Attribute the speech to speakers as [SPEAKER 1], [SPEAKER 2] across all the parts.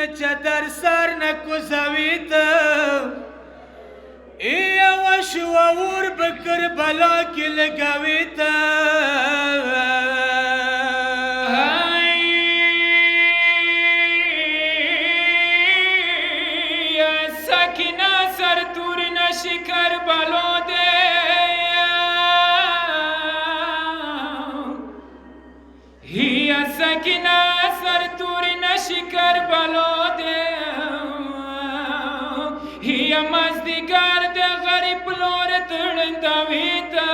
[SPEAKER 1] چه در سر نکوزوید یو شوور بکر بلا کی لگوید
[SPEAKER 2] سکینه سر تور نشی کربلا ده هي سکینه سر تور نشی کربلا ده هي مزدگار ده غریب لور تړندوي ده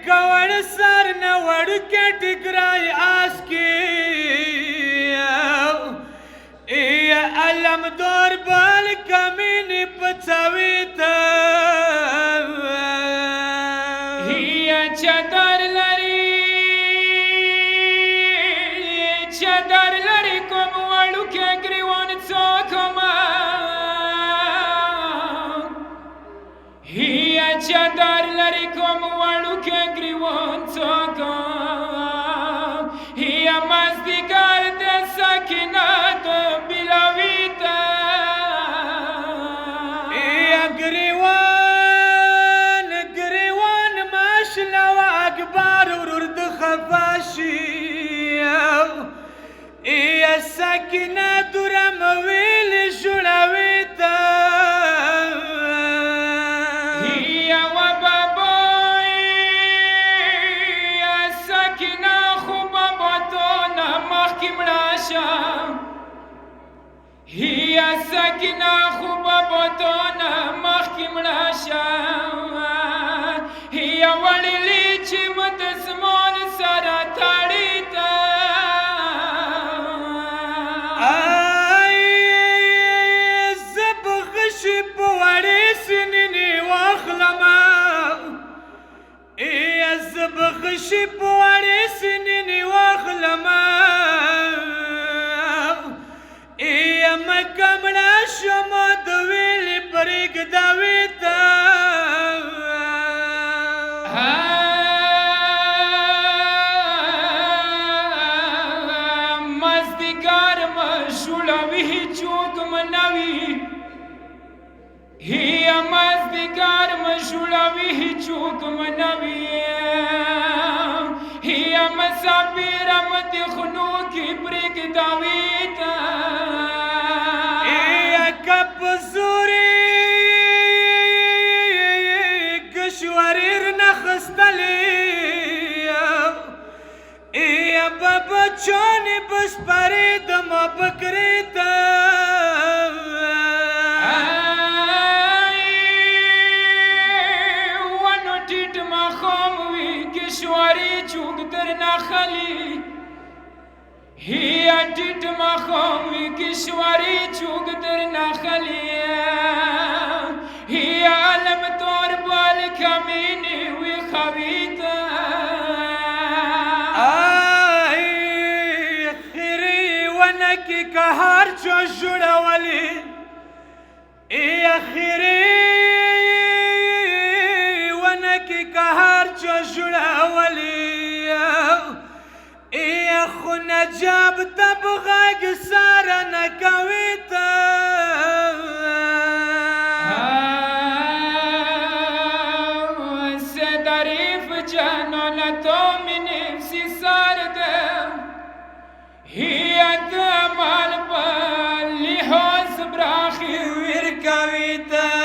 [SPEAKER 1] کور سر نه وړکې ټیګرای آس کې علم دور بال کمینی پڅوي ته
[SPEAKER 2] هي چادر لري کوم وړو کې ګریوان څوکما هي چادر لري کوم وړو کې ګریوان څوکما هي مزدګار د سکینه د بلاوي ته
[SPEAKER 1] ګریوان ماشله و اکبر ورور د خفاشي سکینه درم ویل جوړوي ته
[SPEAKER 2] هي و بابای سکینه خو بابا تو نه مخکې مړه شه هي سکینه خو بابا تو نه مخکې مړه شه هي وړلې چې مدسمان سره تاړي ته
[SPEAKER 1] بخشی پواری سنینی واخلما ایم کمڑا شما دویلی پریگ داویتا
[SPEAKER 2] مزدگار مشولوی چوک منوی هي مزدگار مشولوی چوک منوی هي مسافر مت خنو کی پرګ داویتا
[SPEAKER 1] کپ زوري کشوریر نخستلی بابا چانی بس پرید ما بکریتا
[SPEAKER 2] ونو ټیټ ما خوموي کشوري چوک در نخلی هي ټیټ ما خوموي کشوري چوک در نخلی هي علم تور بال کمینی وی خویتا
[SPEAKER 1] خیری ونکی که هر چو جوړولی خیری ونکی که هر چو جوړولی خو نجاب تب غږ سره نه کوي ته
[SPEAKER 2] سدریف جانان تو می نفسی سارده هي د مال په لحاظ براخي
[SPEAKER 1] ورکوي ته